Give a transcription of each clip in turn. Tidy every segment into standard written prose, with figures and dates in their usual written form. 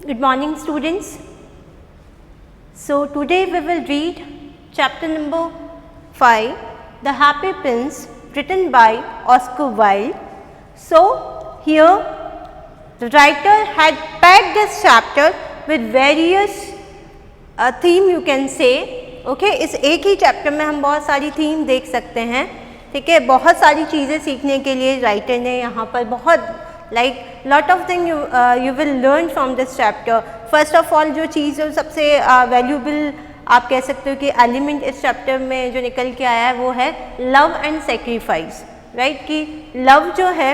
Good morning, students. So today we will read chapter number 5, The Happy Prince, written by Oscar Wilde. So here the writer had packed this chapter with various theme you can say. Okay, इस एक ही chapter में हम बहुत सारी theme देख सकते हैं. ठीक है, बहुत सारी चीज़ें सीखने के लिए राइटर ने यहाँ पर बहुत lot of things you will learn from this chapter. First of all, जो चीज़ जो सबसे वैल्यूबल आप कह सकते हो कि एलिमेंट इस चैप्टर में जो निकल के आया है वो है लव एंड सेक्रीफाइस. राइट, कि लव जो है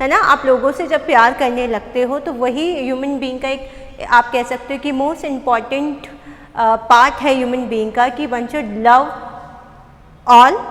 ना, आप लोगों से जब प्यार करने लगते हो तो वही ह्यूमन बीइंग का एक आप कह सकते हो कि मोस्ट इम्पॉर्टेंट पार्ट है ह्यूमन बीइंग का, कि one should love all.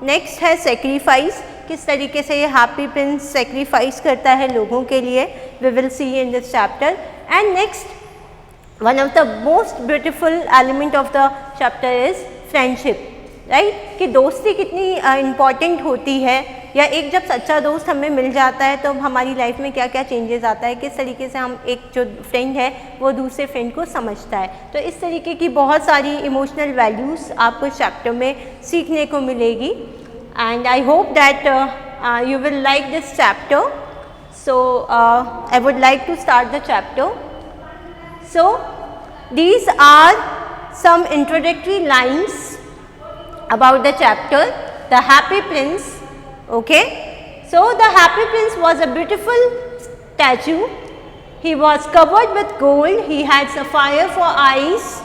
Next है सेक्रीफाइस, किस तरीके से ये हैप्पी प्रिंस सेक्रीफाइस करता है लोगों के लिए. We will see in this chapter. And next one of the most beautiful element of the chapter is friendship. Right, कि दोस्ती कितनी इम्पॉर्टेंट होती है, या एक जब सच्चा दोस्त हमें मिल जाता है तो हमारी लाइफ में क्या क्या चेंजेस आता है, किस तरीके से हम एक जो फ्रेंड है वो दूसरे फ्रेंड को समझता है. तो इस तरीके की बहुत सारी इमोशनल वैल्यूज़ आपको इस चैप्टर में सीखने को मिलेगी. And I hope that you will like this chapter. So I would like to start the chapter. So these are some introductory lines about the chapter, The Happy Prince. Okay, so the Happy Prince was a beautiful statue. He was covered with gold. He had sapphire for eyes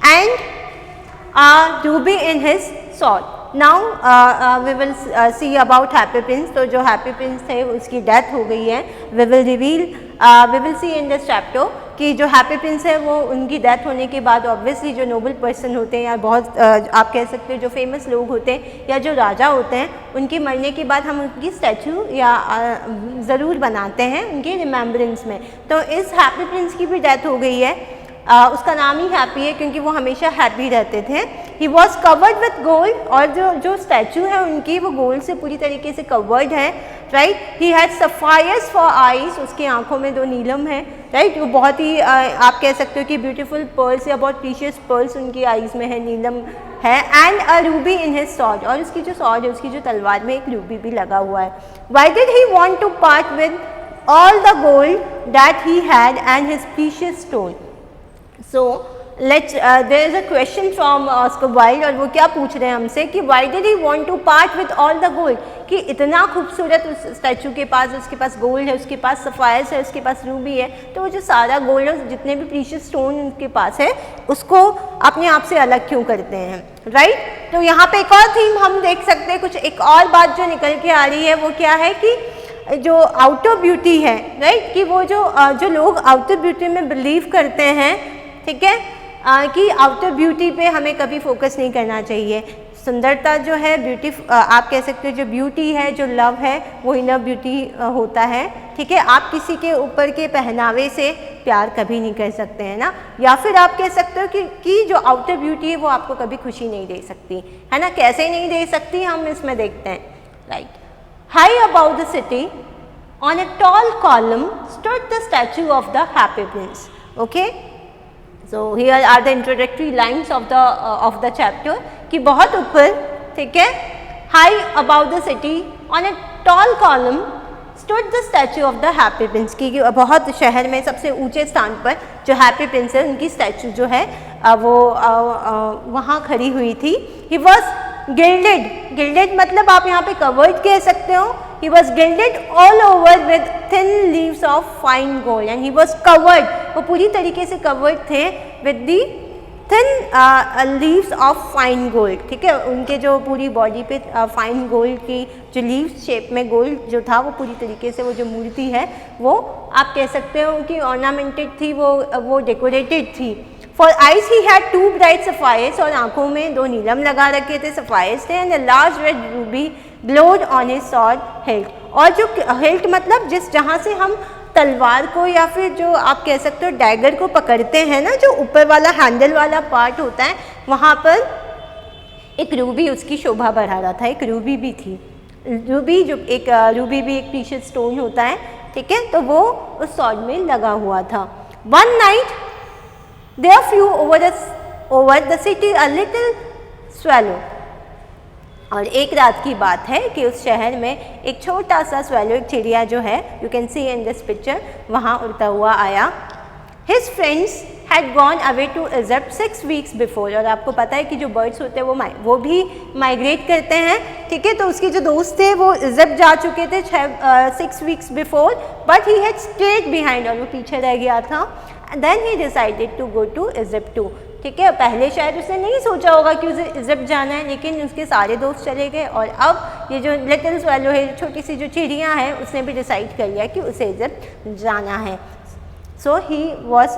and a ruby in his sword. Now we will see about Happy Prince. तो जो Happy Prince थे उसकी death हो गई है. we will see in this chapter कि जो Happy Prince है वो उनकी डेथ होने के बाद ऑब्वियसली जो नोबल पर्सन होते हैं या बहुत आप कह सकते हो जो फेमस लोग होते हैं या जो राजा होते हैं, उनके मरने के बाद हम उनकी स्टैचू या ज़रूर बनाते हैं उनके रिमेम्बरेंस में. तो इस हैप्पी प्रिंस की भी डेथ हो गई है. उसका नाम ही हैप्पी है क्योंकि वो हमेशा हैप्पी रहते थे. He was covered with gold, और जो स्टैचू है उनकी वो गोल्ड से पूरी तरीके से कवर्ड है. Right, he had sapphires for eyes, उसकी आंखों में 2 नीलम है. राइट, वो बहुत ही आप कह सकते हो कि ब्यूटीफुल पर्ल्स या बहुत प्रीशियस पर्ल्स उनकी आईज में है, नीलम है. And a Ruby in his sword, और उसकी जो सॉर्ड है उसकी जो तलवार में एक रूबी भी लगा हुआ है. Why did he want to part with all the gold that he had and his precious stone. So let's there is a question from Oscar Wilde, और वो क्या पूछ रहे हैं हमसे कि why did he want to part with all the gold, कि इतना खूबसूरत उस स्टैचू के पास, उसके पास गोल्ड है, उसके पास सफायर्स है, उसके पास रूबी है, तो वो जो सारा गोल्ड है, जितने भी प्रीशियस स्टोन उनके पास है, उसको अपने आप से अलग क्यों करते हैं. राइट, तो यहाँ पे एक और थीम हम देख सकते हैं. कुछ एक और बात जो निकल के आ रही है वो क्या है कि जो आउटर ब्यूटी है. राइट, कि वो जो लोग आउटर ब्यूटी में बिलीव करते हैं, ठीक है, कि आउटर ब्यूटी पे हमें कभी फोकस नहीं करना चाहिए. सुंदरता जो है, ब्यूटी आप कह सकते हो जो ब्यूटी है, जो लव है, वो इनर ब्यूटी होता है. ठीक है, आप किसी के ऊपर के पहनावे से प्यार कभी नहीं कर सकते हैं ना, या फिर आप कह सकते हो कि जो आउटर ब्यूटी है वो आपको कभी खुशी नहीं दे सकती है ना. कैसे नहीं दे सकती हम इसमें देखते हैं. Right, high about the city on a tall column stood the statue of the happy Prince. Okay, so here are the introductory lines of the chapter कि बहुत ऊपर, ठीक है, high above the city on a tall column stood the statue of the happy prince, कि बहुत शहर में सबसे ऊंचे स्थान पर जो हैप्पी प्रिंस है उनकी स्टैचू जो है वो वहाँ खड़ी हुई थी. he was gilded मतलब आप यहाँ पे कवर्ड कह सकते हो. he was gilded all over with thin leaves of fine gold, and he was covered, वो पूरी तरीके से covered थे with the thin leaves of fine gold. ठीक है, उनके जो पूरी बॉडी पे फाइन गोल्ड की जो लीव्स शेप में गोल्ड जो था वो पूरी तरीके से वो जो मूर्ति है वो आप कह सकते हो कि ऑर्नामेंटेड थी, वो डेकोरेटेड थी. For eyes he had 2 bright sapphires, और आंखों में 2 नीलम लगा रखे थे, sapphires थे. And a large red ruby glowed on his sword hilt, और जो hilt मतलब जहाँ से हम तलवार को या फिर जो आप कह सकते हो डैगर को पकड़ते हैं ना, जो ऊपर वाला हैंडल वाला पार्ट होता है, वहाँ पर एक रूबी उसकी शोभा बढ़ा रहा था. एक रूबी भी थी. रूबी भी एक प्रीशियस स्टोन होता है. ठीक है, तो वो उस सॉर्ड में लगा हुआ था. One night there flew over the city a little swallow. और एक रात की बात है कि उस शहर में एक छोटा सा swallow, एक चिड़िया जो है, you can see in this picture, वहाँ उड़ता हुआ आया. His friends had gone away to Egypt 6 weeks before. और आपको पता है कि जो बर्ड्स होते हैं वो भी माइग्रेट करते हैं, ठीक है. तो उसके जो दोस्त थे वो इजिप्ट जा चुके थे 6 weeks before, but he had stayed behind, और वो पीछे रह गया था. Then he decided to go to Egypt to, ठीक है. पहले शायद उसने नहीं सोचा होगा कि उसे इजिप्ट जाना है, लेकिन उसके सारे दोस्त चले गए और अब ये जो लिटिल स्वैलो है, छोटी सी जो चिड़िया है, उसने भी डिसाइड कर लिया कि उसे इजिप्ट जाना है. So he was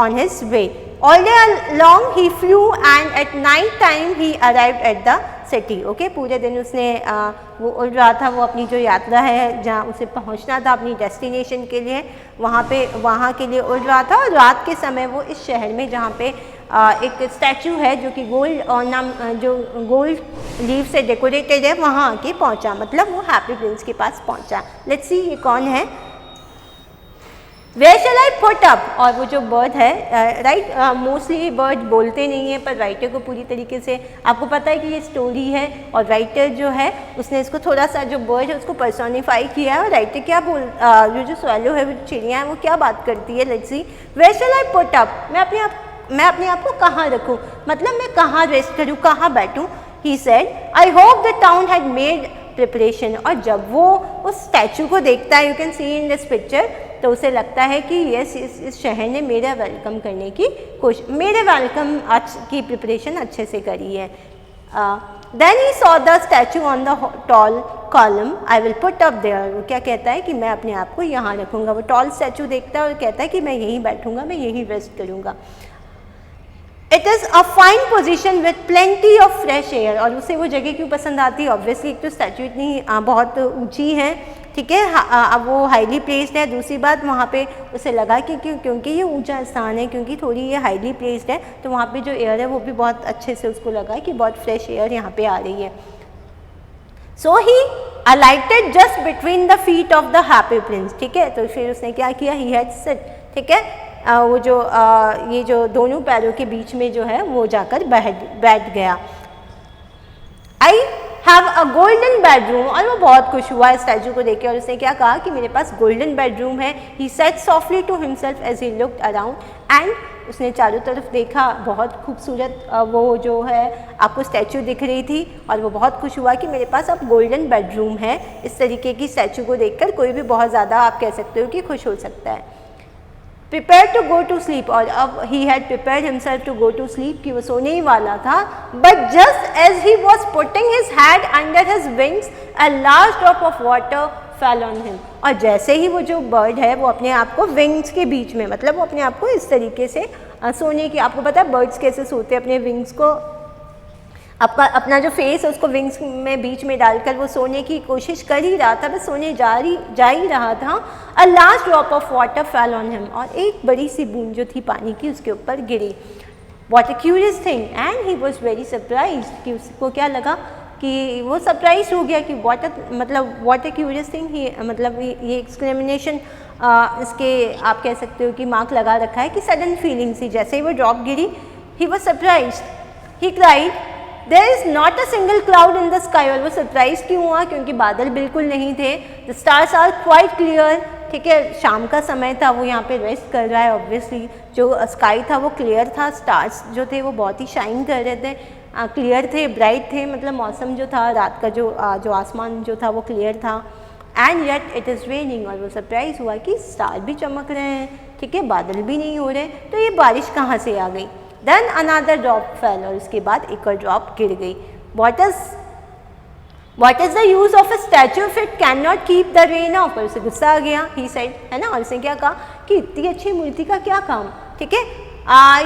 on his way. All day long he flew and at night time he arrived at the city. Okay, पूरे दिन उसने वो उड़ रहा था, वो अपनी जो यात्रा है जहाँ उसे पहुँचना था अपनी डेस्टिनेशन के लिए, वहाँ के लिए उड़ रहा था. और रात के समय वो इस शहर में जहाँ पे एक स्टैचू है जो कि गोल्ड लीव से डेकोरेटेड है, वहाँ आके पहुँचा. मतलब वो हैप्पी प्रिंस के पास पहुँचा. लेट्स सी ये कौन है. Where shall I put up? और वो जो बर्ड है, राइट, मोस्टली बर्ड बोलते नहीं है, पर राइटर को पूरी तरीके से आपको पता है कि ये स्टोरी है और राइटर जो है उसने इसको थोड़ा सा जो बर्ड है उसको पर्सोनिफाई किया है. और राइटर क्या जो स्वैलो है, वो चिड़िया है, वो क्या बात करती है. Let's see. Where shall I put up? मैं अपने आप को कहाँ रखूँ, मतलब मैं कहाँ रेस्ट करूँ, कहाँ बैठूँ. He said, I hope the town had made preparation. और जब वो उस स्टैचू को देखता है, you can see in this picture, तो उसे लगता है कि यस इस शहर ने मेरा वेलकम करने की मेरे वेलकम की प्रिपरेशन अच्छे से करी है. Then he saw the statue on the tall column, I will put up there. वो क्या कहता है कि मैं अपने आप को यहाँ रखूँगा. वो टॉल स्टैचू देखता है और कहता है कि मैं यहीं बैठूँगा, मैं यहीं रेस्ट करूँगा. It is a fine position with plenty of fresh air. और उसे वो जगह क्यों पसंद आती है? ऑब्वियसली एक तो स्टैचू इतनी बहुत ऊंची है, ठीक है, अब वो हाईली प्लेस्ड है. दूसरी बात वहाँ पे उसे लगा कि क्योंकि ये ऊंचा स्थान है, क्योंकि थोड़ी ये हाईली प्लेस्ड है, तो वहाँ पे जो एयर है वो भी बहुत अच्छे से उसको लगा कि बहुत फ्रेश एयर यहाँ पे आ रही है. So he alighted just between the feet of the happy prince, ठीक है. तो फिर उसने क्या किया, ही हैड सिट, ठीक है, वो जो ये जो दोनों पैरों के बीच में जो है वो जाकर बैठ गया. I have a golden bedroom. और वो बहुत खुश हुआ इस स्टैचू को देख के, और उसने क्या कहा कि मेरे पास गोल्डन बेडरूम है. He said softly to himself as he looked around, and उसने चारों तरफ देखा. बहुत खूबसूरत वो जो है आपको स्टैचू दिख रही थी, और वो बहुत खुश हुआ कि मेरे पास अब गोल्डन बेडरूम है. इस तरीके की स्टैचू को देखकर कोई भी बहुत ज़्यादा आप कह सकते हो कि खुश हो सकता है. Prepare to go to sleep. और अब he had prepare himself to go to sleep, कि वो सोने ही वाला था. But just as he was putting his head under his wings a large drop of water fell on him. और जैसे ही वो जो बर्ड है वो अपने आप को विंग्स के बीच में, मतलब वो अपने आप को इस तरीके से सोने की, आपको पता है बर्ड्स कैसे सोते हैं, अपने विंग्स को अपना जो फेस है उसको विंग्स में बीच में डालकर वो सोने की कोशिश कर ही रहा था, बस सोने जा ही रहा था. अ last drop of water fell on him. और एक बड़ी सी बूंद जो थी पानी की उसके ऊपर गिरी. What a curious thing, and he was very surprised. कि उसको क्या लगा कि वो सरप्राइज हो गया कि व्हाट अ क्यूरियस थिंग. मतलब ये एक्सक्लेमेशन इसके आप कह सकते हो कि मार्क लगा रखा है कि सडन फीलिंग सी. जैसे ही वो ड्रॉप गिरी, he was surprised. He cried, there is not a single cloud in the sky. और वो सरप्राइज क्यों हुआ? क्योंकि बादल बिल्कुल नहीं थे. The stars are quite clear, ठीक है, शाम का समय था, वो यहाँ पे रेस्ट कर रहा है. ऑब्वियसली जो स्काई था वो क्लियर था, स्टार्स जो थे वो बहुत ही शाइन कर रहे थे, क्लियर थे, ब्राइट थे. मतलब मौसम जो था, रात का जो आसमान जो था वो क्लियर था. And yet it is raining. और वो सरप्राइज हुआ कि स्टार भी चमक रहे हैं, ठीक है, बादल भी नहीं हो रहे, तो ये बारिश कहाँ से आ गई. Then another drop fell. और उसके बाद एक और ड्रॉप गिर गई. What is the use of a statue if it cannot keep the rain off? और उसे गुस्सा आ गया. He said, है ना, और उसने क्या कहा कि इतनी अच्छी मूर्ति का क्या काम, ठीक है,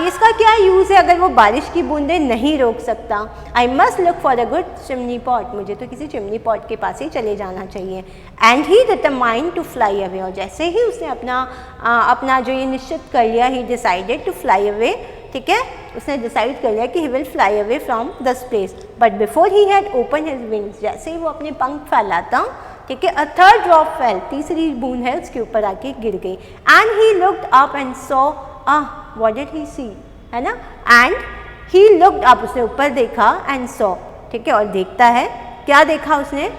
इसका क्या यूज़ है अगर वो बारिश की बूंदें नहीं रोक सकता. I must look for a good chimney pot. मुझे तो किसी चिमनी पॉट के पास ही चले जाना चाहिए. And he determined to fly away. और जैसे ही उसने अपना जो ये निश्चित कर लिया, he decided to fly away, ठीक है, उसने डिसाइड कर लिया कि he will fly away from this place. But before he had open his wings, जैसे ही वो अपने पंख फैलाता, ठीक है, अ थर्ड ड्रॉप फेल. तीसरी बूंद है उसके ऊपर आके गिर गई. And he looked up and saw what did he see, है ना, एंड ही लुक्ड अप, उसने ऊपर देखा, एंड सॉ, ठीक है, और देखता है, क्या देखा उसने,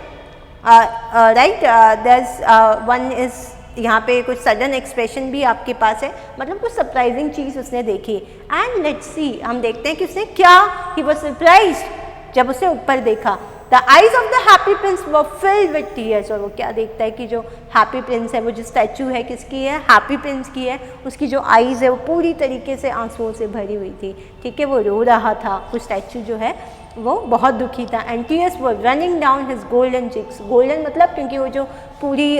राइट, देयर वन इज, यहाँ पे कुछ सडन एक्सप्रेशन भी आपके पास है, मतलब कुछ सरप्राइजिंग चीज़ उसने देखी, एंड लेट्स सी, हम देखते हैं कि उसने क्या, ही वॉज सरप्राइज्ड जब उसने ऊपर देखा, the eyes of the happy Prince were filled with tears, और वो क्या देखता है कि जो हैप्पी प्रिंस है, वो जो स्टैचू है किसकी है, हैप्पी प्रिंस की है, उसकी जो आइज़ है वो पूरी तरीके से आंसुओं से भरी हुई थी, ठीक है, वो रो रहा था, वो स्टैचू जो है वो बहुत दुखी था, and tears were running down his golden cheeks, golden मतलब क्योंकि वो जो पूरी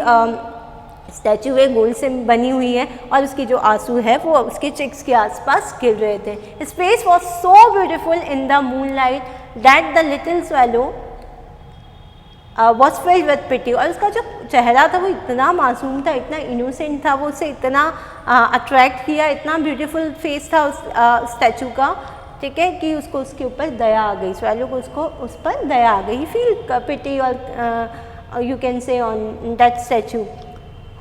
स्टैचू है गोल्ड से बनी हुई है, और उसकी जो आंसू है वो उसके चिक्स के आसपास गिर रहे थे, his face was so beautiful in the moonlight that the little swallow was filled with pity, और उसका जो चेहरा था वो इतना मासूम था, इतना इनोसेंट था, वो उसे इतना अट्रैक्ट किया, इतना ब्यूटीफुल फेस था उस स्टैचू का, ठीक है, कि उसको उसके ऊपर दया आ गई, स्वेलो को उसको उस पर दया आ गई, फील पिटी, और you can say on that statue,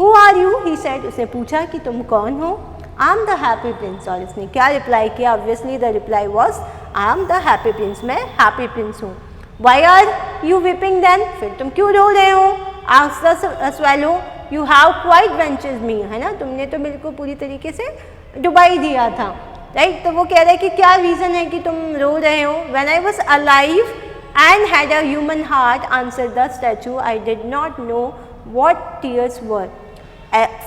who are you, he said, उसने पूछा कि तुम कौन हो, I am the happy prince, और उसने क्या रिप्लाई किया, obviously the reply was I am the happy prince, मैं हैप्पी प्रिंस हूँ, why are you weeping then, फिर तुम क्यों रो रहे हो, asked the swallow, you have quite drenched me, है ना, तुमने तो मेरे को पूरी तरीके से डुबाई दिया था, राइट, तो वो कह रहे हैं कि क्या रीज़न है कि तुम रो रहे हो, when I was alive and had a human heart, answered the statue, I did not no what tears were,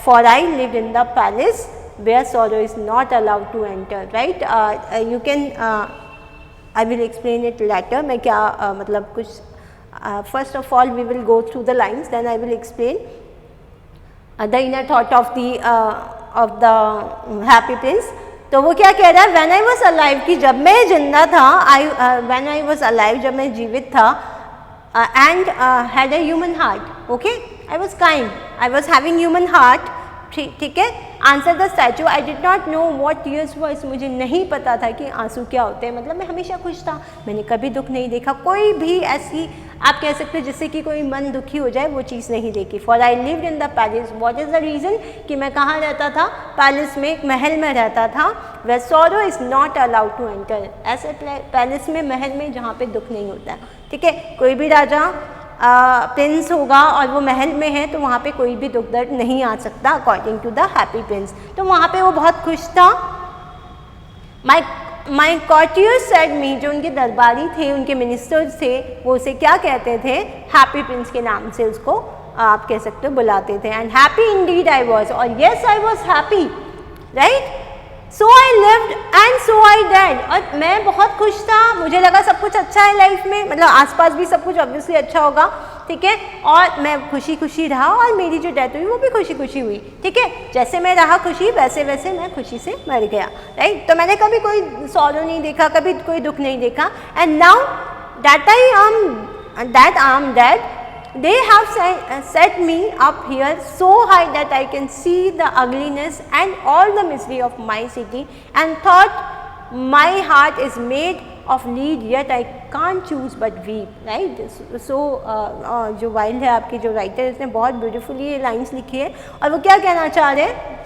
for I lived in the palace where sorrow is not allowed to enter, right, you can I will explain it later, मैं क्या मतलब कुछ first of all we will go through the lines, then I will explain the inner thought of the happy prince. तो वो क्या कह रहा है, when I was alive, कि जब मैं जिंदा था, when I was alive, जब मैं जीवित था, and had a human heart, okay, I was kind, I was having human heart, ठीक है, answer the statue, I did not know what tears were, मुझे नहीं पता था कि आंसू क्या होते हैं, मतलब मैं हमेशा खुश था, मैंने कभी दुख नहीं देखा, कोई भी ऐसी आप कह सकते हो जिससे कि कोई मन दुखी हो जाए वो चीज़ नहीं देखी, for I lived in the palace, what is the reason, कि मैं कहाँ रहता था, पैलेस में, एक महल में रहता था, where sorrow is not allowed to enter, ऐसे पैलेस में, महल में जहाँ पे दुख नहीं होता है, ठीक है, कोई भी राजा प्रिंस होगा और वो महल में है तो वहाँ पे कोई भी दुख दर्द नहीं आ सकता, according to the happy prince, तो वहाँ पे वो बहुत खुश था। माई कॉर्टियर्स सेड मी, जो उनके दरबारी थे, उनके मिनिस्टर्स थे, वो उसे क्या कहते थे, हैप्पी प्रिंस के नाम से उसको आप कह सकते हो बुलाते थे, and happy indeed I was, और yes I was happy, right, so I lived and so I died, और मैं बहुत खुश था, मुझे लगा सब कुछ अच्छा है लाइफ में, मतलब आसपास भी सब कुछ ऑब्वियसली अच्छा होगा, ठीक है, और मैं खुशी खुशी रहा और मेरी जो डेथ हुई वो भी खुशी खुशी हुई, ठीक है, जैसे मैं रहा खुशी वैसे वैसे मैं खुशी से मर गया, राइट, तो मैंने कभी कोई सॉरो नहीं देखा, कभी कोई दुख नहीं देखा, and now that I am dead, they have set me up here so high that I can see the ugliness and all the misery of my city, and thought my heart is made of lead, yet I can't choose but weep, right, so जो wild है आपके जो writer, इसने बहुत beautifully ये lines लिखी है, और वो क्या कहना चाह रहे हैं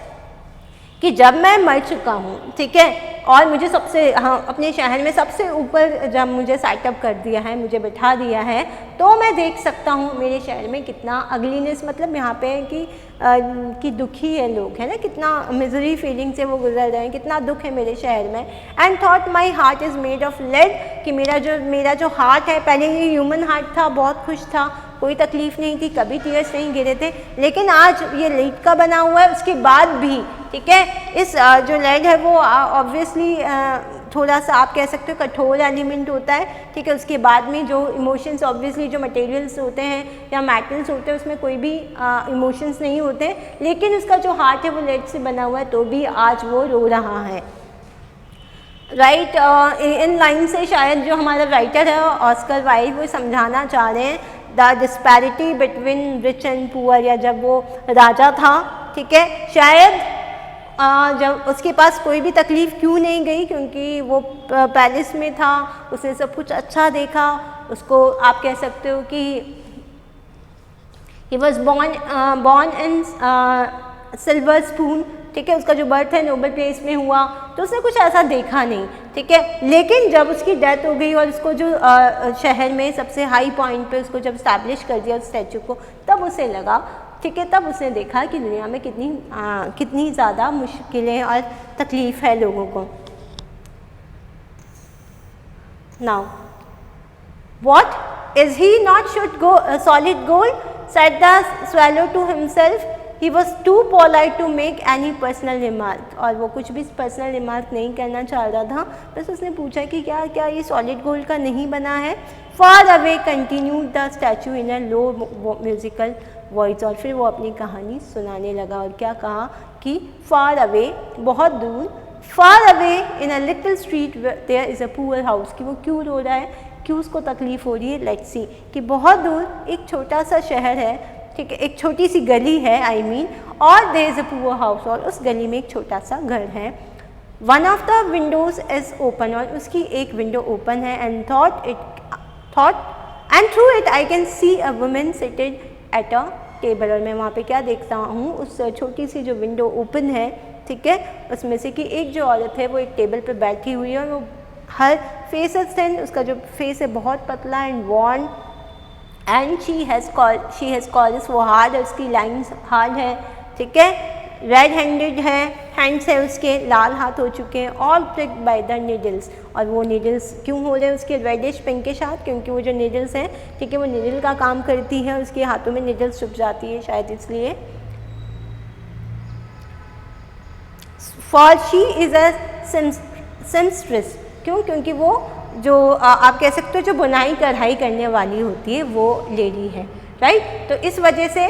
कि जब मैं मर चुका हूँ, ठीक है, और मुझे सबसे, हाँ, अपने शहर में सबसे ऊपर जब मुझे सेटअप कर दिया है, मुझे बैठा दिया है, तो मैं देख सकता हूँ मेरे शहर में कितना अगलीनेस, मतलब यहाँ पे कि दुखी है लोग, है ना, कितना मिजरी फीलिंग से वो गुजर रहे हैं, कितना दुख है मेरे शहर में, and thought my heart is made of lead, कि मेरा जो हार्ट है, पहले ये ह्यूमन हार्ट था, बहुत खुश था, कोई तकलीफ़ नहीं थी, कभी टीयर्स नहीं गिरे थे, लेकिन आज ये लेड का बना हुआ है, उसके बाद भी, ठीक है, इस जो लेड है वो ऑब्वियसली थोड़ा सा आप कह सकते हो कठोर एलिमेंट होता है, ठीक है, उसके बाद में जो इमोशंस, ऑब्वियसली जो मटेरियल्स होते हैं या मेटल्स होते हैं उसमें कोई भी इमोशंस नहीं होते, लेकिन उसका जो हार्ट है वो लेड से बना हुआ है, तो भी आज वो रो रहा है, राइट, इन लाइन से शायद जो हमारा राइटर है ऑस्कर वाइल्ड वो समझाना चाह रहे हैं the disparity between rich and poor, या जब वो राजा था, ठीक है, शायद जब उसके पास कोई भी तकलीफ़ क्यों नहीं गई, क्योंकि वो पैलेस में था, उसने सब कुछ अच्छा देखा, उसको आप कह सकते हो कि he was born in silver spoon, ठीक है, उसका जो बर्थ है नोबल प्लेस में हुआ, तो उसने कुछ ऐसा देखा नहीं, ठीक है। लेकिन जब उसकी डेथ हो गई और उसको जो शहर में सबसे हाई पॉइंट पे उसको जब इस्टेब्लिश कर दिया उस स्टैचू को, तब उसे लगा, ठीक है, तब उसने देखा कि दुनिया में कितनी ज़्यादा मुश्किलें और तकलीफ़ है लोगों को। Now what is he not should go solid gold, said the swallow to himself, he was too polite to make any personal remark. और वो कुछ भी पर्सनल रिमार्क नहीं करना चाह रहा था, बस उसने पूछा कि क्या क्या ये सॉलिड गोल्ड का नहीं बना है। Far away continued the statue in a low musical voice, और फिर वो अपनी कहानी सुनाने लगा और क्या कहा कि फार अवे, बहुत दूर, far away in a little street there is a poor house, कि वो क्यों रो रहा है, क्यों उसको तकलीफ़ हो रही है, लेट्स सी, कि बहुत दूर एक छोटा सा शहर है, ठीक है, एक छोटी सी गली है आई मीन, और there is a poor house, और उस गली में एक छोटा सा घर है। One of the windows is open, और उसकी एक विंडो ओपन है, and through it I can see a women seated at a table, और मैं वहाँ पे क्या देखता हूँ, उस छोटी सी जो विंडो ओपन है, ठीक है, उसमें से कि एक जो औरत है वो एक टेबल पे बैठी हुई है, और वो हर फेस इज थिन, उसका जो फेस है बहुत पतला and worn, and she has coarse, वो हार्ड है, उसकी लाइन्स हार्ड है, ठीक है, रेड हैंडेड है, हैंड्स है उसके लाल हाथ हो चुके हैं, ऑल प्रिक्ड बाय द नीडल्स, और वो नीडल्स क्यों हो रहे हैं उसके रेडिश पिंकिश हाथ, क्योंकि वो जो नीडल्स हैं, ठीक है, वो नीडल का काम करती है, उसके हाथों में नीडल्स चुभ जाती है शायद इसलिए। फॉर शी इज़ अ सेम्स्ट्रेस, क्यों, क्योंकि वो जो आप कह सकते हो जो बुनाई कढ़ाई करने वाली होती है वो लेडी है, राइट। तो इस वजह से,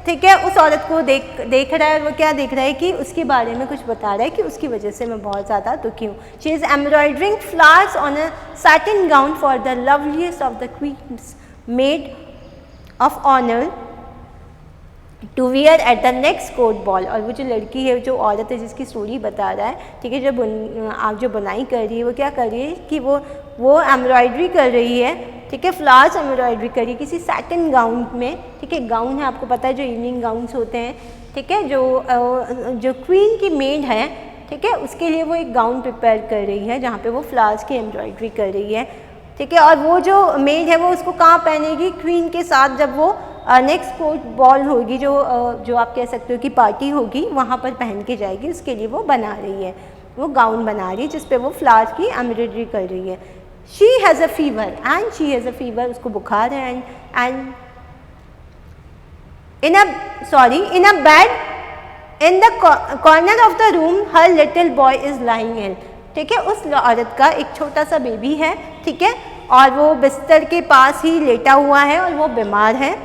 ठीक है, उस औरत को देख रहा है, वो क्या देख रहा है कि उसके बारे में कुछ बता रहा है कि उसकी वजह से मैं बहुत ज़्यादा दुखी हूँ। She is embroidering flowers on a satin gown for the loveliest of the queen's maid of honour to wear at the next court ball, और वो जो लड़की है, जो औरत है जिसकी स्टोरी बता रहा है, ठीक है, आप जो बुनाई कर रही है वो क्या कर रही है कि वो एम्ब्रॉयडरी कर रही है, ठीक है, फ्लावर्स एम्ब्रॉयडरी करी किसी सैटिन गाउन में, ठीक है, गाउन है आपको पता है जो इवनिंग गाउन्स होते हैं, ठीक है, जो क्वीन की मेड है, ठीक है, उसके लिए वो एक गाउन प्रिपेयर कर रही है जहाँ पे वो फ्लावर्स की एम्ब्रॉयडरी कर रही है, ठीक है, और वो जो मेड है वो उसको कहाँ पहनेगी, क्वीन के साथ जब वो नेक्स्ट कोर्ट बॉल होगी, जो आप कह सकते हो कि पार्टी होगी, वहाँ पर पहन के जाएगी, उसके लिए वो बना रही है, वो गाउन बना रही है जिस पे वो फ्लावर्स की एम्ब्रॉयडरी कर रही है। She has a fever, and she has a fever, उसको बुखार है, and in a bed in the corner of the room her little boy is lying ill, ठीक है, उस औरत का एक छोटा सा बेबी है, ठीक है, और वो बिस्तर के पास ही लेटा हुआ है और वो बीमार है।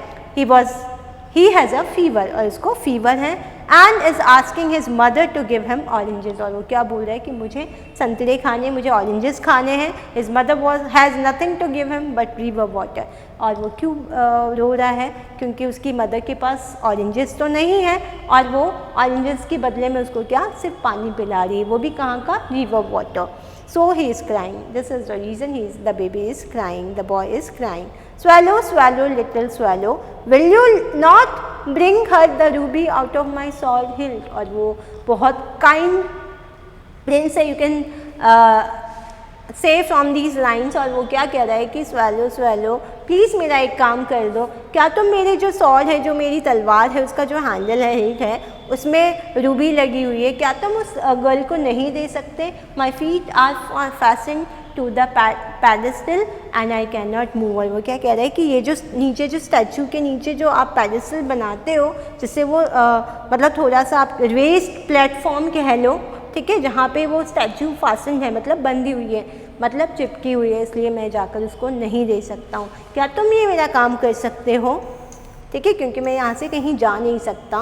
he has a fever, और उसको फीवर है, and is asking his mother to give him oranges, और वो क्या बोल रहा है कि मुझे संतरे खाने, मुझे ऑरेंजेस खाने हैं। his mother has nothing to give him but river water, और वो क्यों रो रहा है, क्योंकि उसकी मदर के पास ऑरेंजेस तो नहीं है, और वो ऑरेंजेस के बदले में उसको क्या, सिर्फ पानी पिला रही है, वो भी कहाँ का, river water. So he is crying. This is the reason the baby is crying. The boy is crying. Swallow, swallow, little swallow, will you not bring her the ruby out of my sword hilt? और वो बहुत kind prince है, you can say from these lines, और वो क्या कह रहा है कि swallow, swallow, प्लीज़ मेरा एक काम कर दो, क्या तुम मेरे जो स्वॉर्ड है, जो मेरी तलवार है, उसका जो हैंडल है, हिल्ट है, उसमें रूबी लगी हुई है, क्या तुम उस गर्ल को नहीं दे सकते? My feet are fastened to the pedestal and I cannot move मूव। और वो क्या कह रहा है कि ये जो नीचे जो स्टैचू के नीचे जो आप पैडेस्टल बनाते हो, जिससे वो मतलब थोड़ा सा आप रेस्ड प्लेटफॉर्म कह लो, ठीक है, जहाँ पे वो स्टैचू फासन है, मतलब बंधी हुई है, मतलब चिपकी हुई है, इसलिए मैं जाकर उसको नहीं दे सकता हूँ। क्या तुम ये मेरा काम कर सकते हो? ठीक है, क्योंकि मैं यहाँ से कहीं जा नहीं सकता।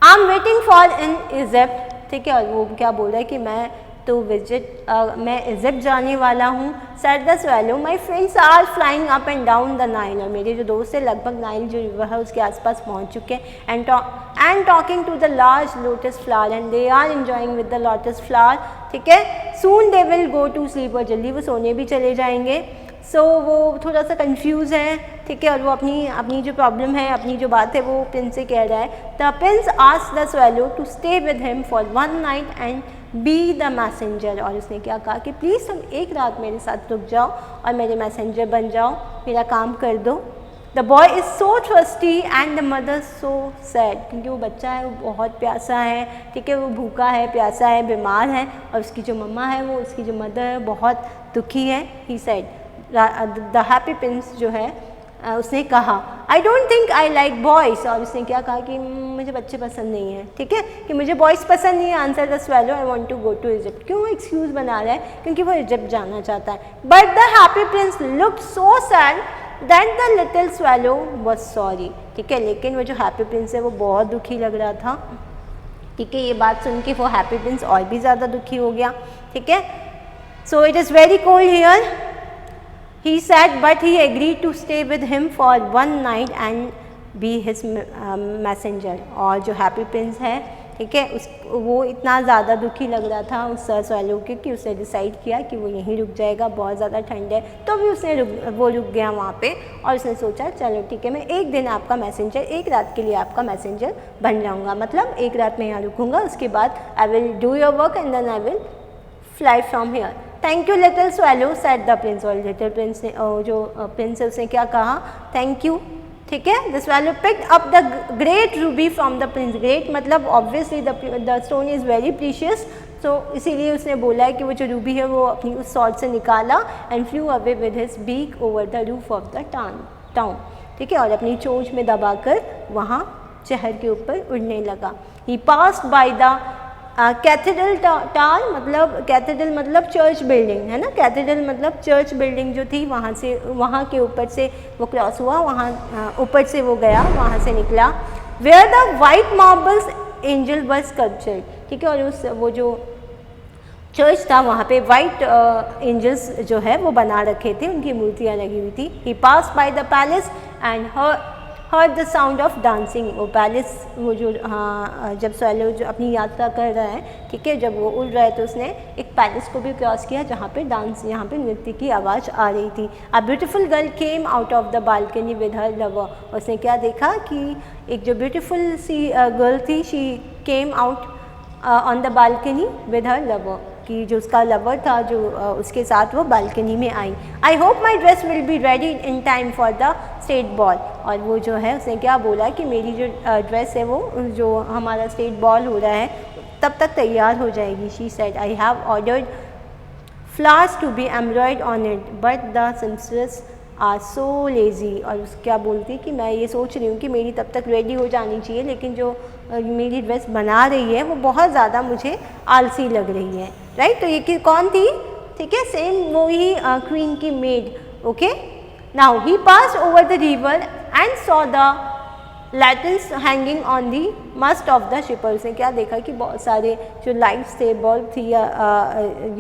I am waiting for in Egypt, ठीक है, और वो क्या बोल रहा है कि मैं इजिप्ट जाने वाला हूँ। Said the swallow, my friends are flying up and down the Nile, और मेरे जो दोस्त है लगभग नाइल जो रिवर है उसके आसपास पहुँच चुके हैं। And talking to the large lotus flower and they are enjoying with the lotus flower, ठीक है। Soon they will go to sleep, और जल्दी वो सोने भी चले जाएंगे। सो वो थोड़ा सा कंफ्यूज है, ठीक है, और वो अपनी जो प्रॉब्लम है, अपनी जो बात है वो प्रिंस से कह रहा है। The prince asked the swallow to stay with him for 1 night and be the messenger, और उसने क्या कहा कि प्लीज़ तुम एक रात मेरे साथ रुक जाओ और मेरे मैसेंजर बन जाओ, मेरा काम कर दो। The boy is so thirsty and the mother so sad, क्योंकि वो बच्चा है, वो बहुत प्यासा है, ठीक है, वो भूखा है, प्यासा है, बीमार है, और उसकी जो मम्मा है, वो उसकी जो मदर है, बहुत दुखी है। He said, the happy Prince जो है उसने कहा, I don't think I like boys, और उसने क्या कहा कि मुझे बच्चे पसंद नहीं हैं, ठीक है, कि मुझे बॉयज़ पसंद नहीं है। Answer the swallow, I want to go to Egypt. क्यों वो एक्सक्यूज़ बना रहा है? क्योंकि वो इजिप्ट जाना चाहता है। But the happy Prince looked so sad that the little swallow was sorry, ठीक है, लेकिन वो जो हैप्पी प्रिंस है वो बहुत दुखी लग रहा था, ठीक है। ये बात सुन के वो हैप्पी प्रिंस और भी ज़्यादा दुखी हो गया, ठीक है। So it is very cold here, he said, but he agreed to stay with him for 1 night and be his messenger। और जो हैप्पी प्रिंस है, ठीक है, वो इतना ज़्यादा दुखी लग रहा था उस स्वेलो के कि उसने डिसाइड किया कि वो यहीं रुक जाएगा, बहुत ज़्यादा ठंड है, तो भी उसने रुक गया वहाँ पे, और उसने सोचा चलो ठीक है, मैं एक दिन आपका मैसेंजर, एक रात के लिए आपका मैसेंजर बन जाऊँगा, मतलब एक रात मैं यहाँ रुकूँगा, उसके बाद I will do your work and then I will fly from here. Thank you little swallow said the prince, और लिटिल प्रिंस ने जो प्रिंस है उसने क्या कहा, थैंक यू, ठीक है। The swallow picked up the great ruby from the prince, great मतलब obviously the stone is very precious, तो इसीलिए उसने बोला है कि वो जो रूबी है वो अपनी उस सॉर्ड से निकाला and flew away with his beak over the roof of the town, ठीक है, और अपनी चोंच में दबाकर वहाँ शहर के ऊपर उड़ने लगा। He passed by the cathedral tower, मतलब कैथेड्रल मतलब चर्च बिल्डिंग है ना, कैथेड्रल मतलब चर्च बिल्डिंग जो थी, वहाँ के ऊपर से वो क्रॉस हुआ, वहाँ ऊपर से वो गया, वहाँ से निकला। Where the white marbles angel were sculptured, ठीक है, और वो जो चर्च था वहाँ पे वाइट एंजल्स जो है वो बना रखे थे, उनकी मूर्तियाँ लगी हुई थी। He passed by the palace and heard the sound of dancing, वो पैलेस, वो जो जब स्वेलो जो अपनी यात्रा कर रहा है, ठीक है, जब वो उड़ रहा है तो उसने एक पैलेस को भी क्रॉस किया जहाँ पे डांस, यहाँ पे नृत्य की आवाज़ आ रही थी। A beautiful girl came out of the balcony with her lover, उसने क्या देखा कि एक जो ब्यूटीफुल सी गर्ल थी, she came out on the balcony with her lover, कि जो उसका लवर था जो उसके साथ वो बालकनी में आई। I hope my dress will be ready in time for the state ball, और वो जो है उसने क्या बोला कि मेरी जो ड्रेस है वो जो हमारा स्टेट बॉल हो रहा है तब तक तैयार हो जाएगी। She said, I have ordered flowers to be embroidered on it but the seamstresses are so lazy, और उस क्या बोलती कि मैं ये सोच रही हूँ कि मेरी तब तक रेडी हो जानी चाहिए, लेकिन जो मेरी ड्रेस बना रही है वो बहुत ज़्यादा मुझे आलसी लग रही है, राइट। तो ये कौन थी, ठीक है, सेम वो ही क्वीन की maid, okay. Now he passed over the river and saw the lanterns hanging on the mast of the ship, उसने क्या देखा कि बहुत सारे जो लाइट्स थे, बल्ब थी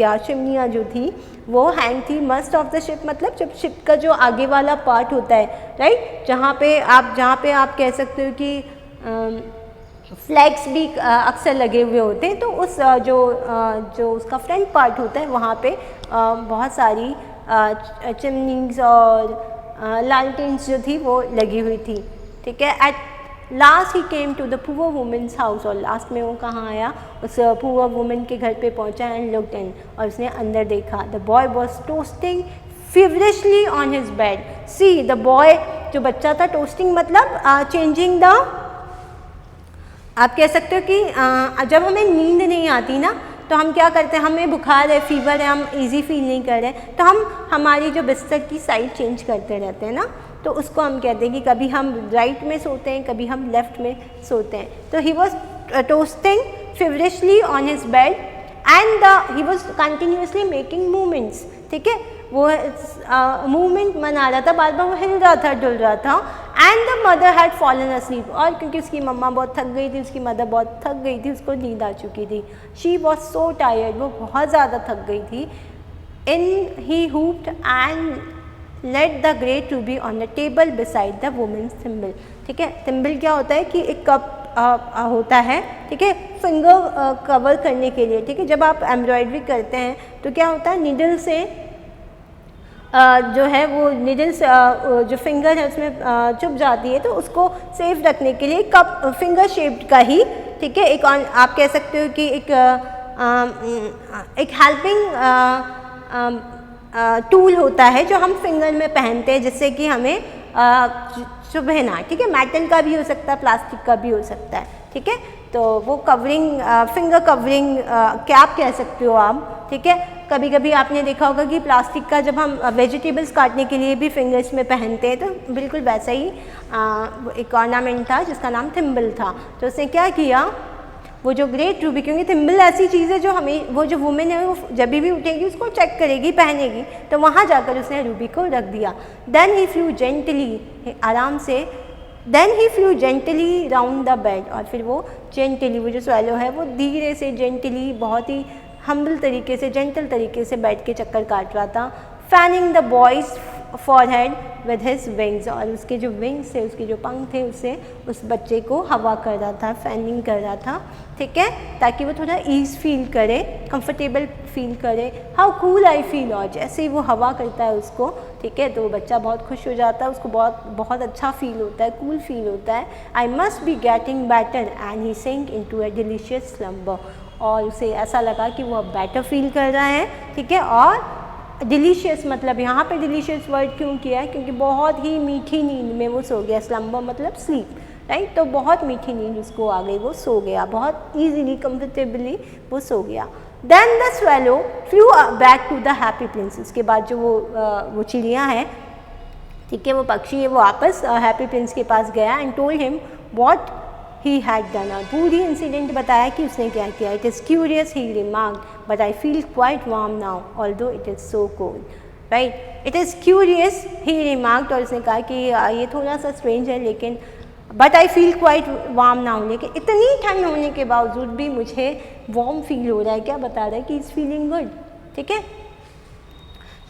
या चिमनियाँ जो थी वो हैंग थी मस्ट ऑफ द शिप, मतलब जब शिप का जो आगे वाला पार्ट होता है, राइट, जहाँ पे आप कह सकते हो कि फ्लैग्स भी अक्सर लगे हुए होते हैं, तो उस जो उसका फ्रंट पार्ट होता है वहाँ पे बहुत सारी चिमनीज और लालटेन्स जो थी वो लगी हुई थी, ठीक है। At last he came to the poor women's house, और लास्ट में वो कहाँ आया, उस पुअर वुमेन के घर पे पहुँचा एंड लुक्ड इन, और उसने अंदर देखा। The boy was toasting feverishly on his bed, see the boy, जो बच्चा था, टोस्टिंग मतलब चेंजिंग द, आप कह सकते हो कि जब हमें नींद नहीं आती ना तो हम क्या करते हैं, हमें बुखार है, फीवर है, हम इजी फील नहीं कर रहे, तो हम हमारी जो बिस्तर की साइड चेंज करते रहते हैं ना, तो उसको हम कहते हैं कि कभी हम राइट में सोते हैं, कभी हम लेफ्ट में सोते हैं। तो he was toasting feverishly on his bed and he was continuously making movements, ठीक है, वो मूवमेंट बना रहा था, बार बार वो हिल रहा था, डुल रहा था। And the mother had fallen asleep, और क्योंकि उसकी मम्मा बहुत थक गई थी, उसकी मदर बहुत थक गई थी, उसको नींद आ चुकी थी। शी वॉज सो टायर्ड, वो बहुत ज़्यादा थक गई थी। In he hopped and laid the great ruby on the table beside the woman's thimble, ठीक है। थिम्बल क्या होता है कि एक कप होता है, ठीक है, फिंगर कवर करने के लिए, ठीक है। जब आप एम्ब्रॉयडरी करते हैं तो क्या होता है, नीडल से जो है वो निडल्स जो फिंगर है उसमें चुभ जाती है, तो उसको सेफ रखने के लिए कप फिंगर शेप्ड का ही, ठीक है, एक आप कह सकते हो कि एक हेल्पिंग टूल होता है जो हम फिंगर में पहनते हैं जिससे कि हमें चुभे ना, ठीक है। मेटल का भी हो सकता है, प्लास्टिक का भी हो सकता है, ठीक है। तो वो कवरिंग फिंगर कवरिंग कैप कह सकते हो आप, ठीक है। कभी कभी आपने देखा होगा कि प्लास्टिक का जब हम वेजिटेबल्स काटने के लिए भी फिंगर्स में पहनते हैं, तो बिल्कुल वैसा ही एक ऑर्नामेंट था जिसका नाम थिम्बल था। तो उसने क्या किया, वो जो ग्रेट रूबी, क्योंकि थिम्बल ऐसी चीज़ है जो हमें, वो जो वुमेन है वो जब भी उठेगी उसको चेक करेगी, पहनेगी, तो वहाँ जाकर उसने रूबी को रख दिया। देन ही फ्लू जेंटली, आराम से, then he flew gently round the bed, और फिर वो जेंटली, वो जो स्वेलो है वो धीरे से जेंटली, बहुत ही हम्बल तरीके से, जेंटल तरीके से बैठ के चक्कर काट रहा था। Fanning the boys forehead with his wings, और उसके जो विंग्स थे, उसके जो पंख थे, उससे उस बच्चे को हवा कर रहा था, फैनिंग कर रहा था, ठीक है, ताकि वो थोड़ा ईज फील करे, कंफर्टेबल फील करे। हाउ कूल आई फील, और जैसे ही वो हवा करता है उसको, ठीक है, तो वो बच्चा बहुत खुश हो जाता है, उसको बहुत बहुत अच्छा फील होता है, कूल फील होता है। I must be getting better and he sink into a delicious slumber, और उसे ऐसा लगा कि वो अब बेटर फील कर रहा है, ठीक है। और डिलीशियस मतलब यहाँ पे डिलीशियस वर्ड क्यों किया है, क्योंकि बहुत ही मीठी नींद में वो सो गया। स्लम्बर मतलब स्लीप, राइट, तो बहुत मीठी नींद उसको आ गई, वो सो गया, बहुत ईजीली कंफर्टेबली वो सो गया। Then the swallow flew back to the happy prince, उसके बाद जो वो चिड़िया है, ठीक है, वो पक्षी है, वो वापस हैप्पी प्रिंस के पास गया and told him what he had done, और पूरी इंसिडेंट बताया कि उसने क्या किया। It is curious he remarked, but I feel quite warm now although it is so cold, right. It is curious he remarked, और उसने कहा कि ये थोड़ा सा स्ट्रेंज है, लेकिन but I feel quite warm now, लेकिन इतनी ठंड होने के बावजूद भी मुझे वार्म फील हो रहा है। क्या बता रहा है कि इज़ फीलिंग गुड, ठीक है।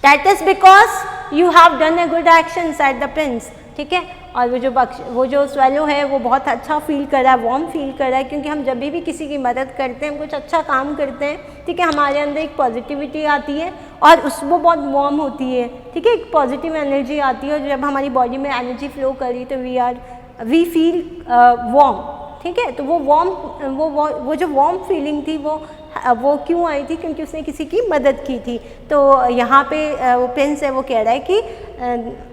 That is because you have done a good action said the Prince, ठीक है। और वो जो स्वेलो है वो बहुत अच्छा फील कर रहा है, वार्म फील कर रहा है, क्योंकि हम जब भी किसी की मदद करते हैं, हम कुछ अच्छा काम करते हैं, ठीक है, हमारे अंदर एक पॉजिटिविटी आती है और वो बहुत वार्म होती है, ठीक है, एक पॉजिटिव एनर्जी आती है, और जब हमारी बॉडी में एनर्जी फ्लो करी तो वी फील वार्म, ठीक है। तो वो वार्म, वो जो वार्म फीलिंग थी वो क्यों आई थी, क्योंकि उसने किसी की मदद की थी। तो यहाँ पे वो प्रिंस है वो कह रहा है कि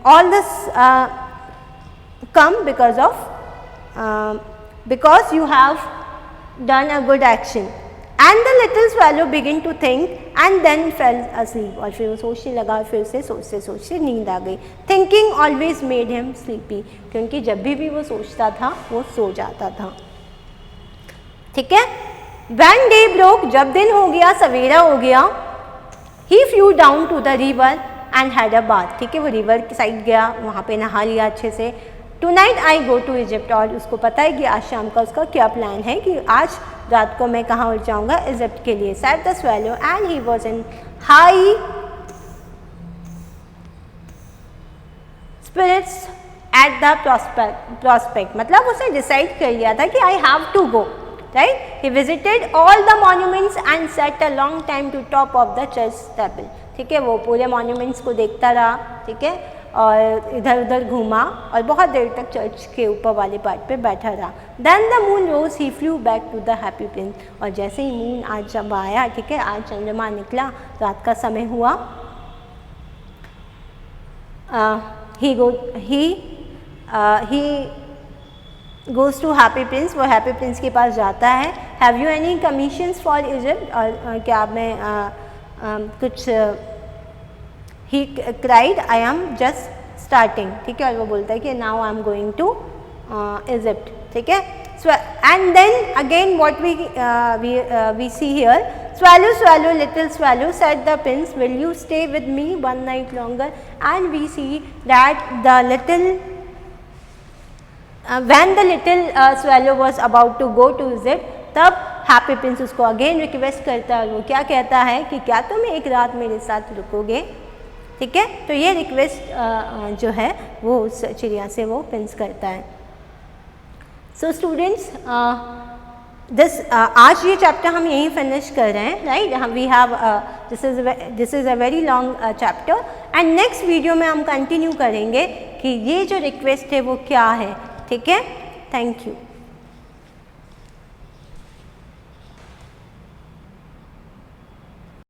all this come because you have done a good action, and the little swallow began to think and then fell asleep, और फिर वो सोचने लगा, फिर उसे सोचते सोचते नींद आ गई। Thinking always made him sleepy, क्योंकि जब भी वो सोचता था वो सो जाता था, ठीक है। When day broke, जब दिन हो गया, सवेरा हो गया, he flew down to the river and had a bath, ठीक है, वो रिवर की साइड गया, वहाँ पे नहा लिया अच्छे से। Tonight I go to Egypt, और उसको पता है कि आज शाम का उसका क्या प्लान है, कि आज रात को मैं कहाँ उठ जाऊँगा, इजिप्ट के लिए। Said the swallow and he was in high spirits at the prospect, मतलब उसने डिसाइड कर लिया था कि I have to go, right. He visited all the monuments and sat a long time to top of the church steeple, ठीक है, वो पूरे मॉन्यूमेंट्स को देखता रहा, ठीक है, और इधर उधर घूमा और बहुत देर तक चर्च के ऊपर वाले पार्ट पे बैठा रहा। Then the moon rose he flew back to the happy prince, और जैसे ही मून आज जब आया, ठीक है, आज चंद्रमा निकला, रात का समय हुआ, he goes to happy prince, वो हैप्पी प्रिंस के पास जाता है। Have you any commissions for Egypt, और क्या मैं कुछ, he cried I am just starting, ठीक है, और वो बोलता है कि now I am going to Egypt, ठीक है। And then again what we see here, swallow swallow little swallow said the prince, will you stay with me one night longer, and we see that the little when the little swallow was about to go to Egypt, तब happy Prince उसको again request करता है, वो क्या कहता है कि क्या तुम एक रात मेरे साथ रुकोगे, ठीक है। तो ये रिक्वेस्ट जो है वो उस चिड़िया से वो प्रिंस करता है। सो स्टूडेंट्स, आज ये चैप्टर हम यहीं फिनिश कर रहे हैं, right. We have this is a very long chapter and next video में हम कंटिन्यू करेंगे कि ये जो रिक्वेस्ट है वो क्या है, ठीक है। Thank you.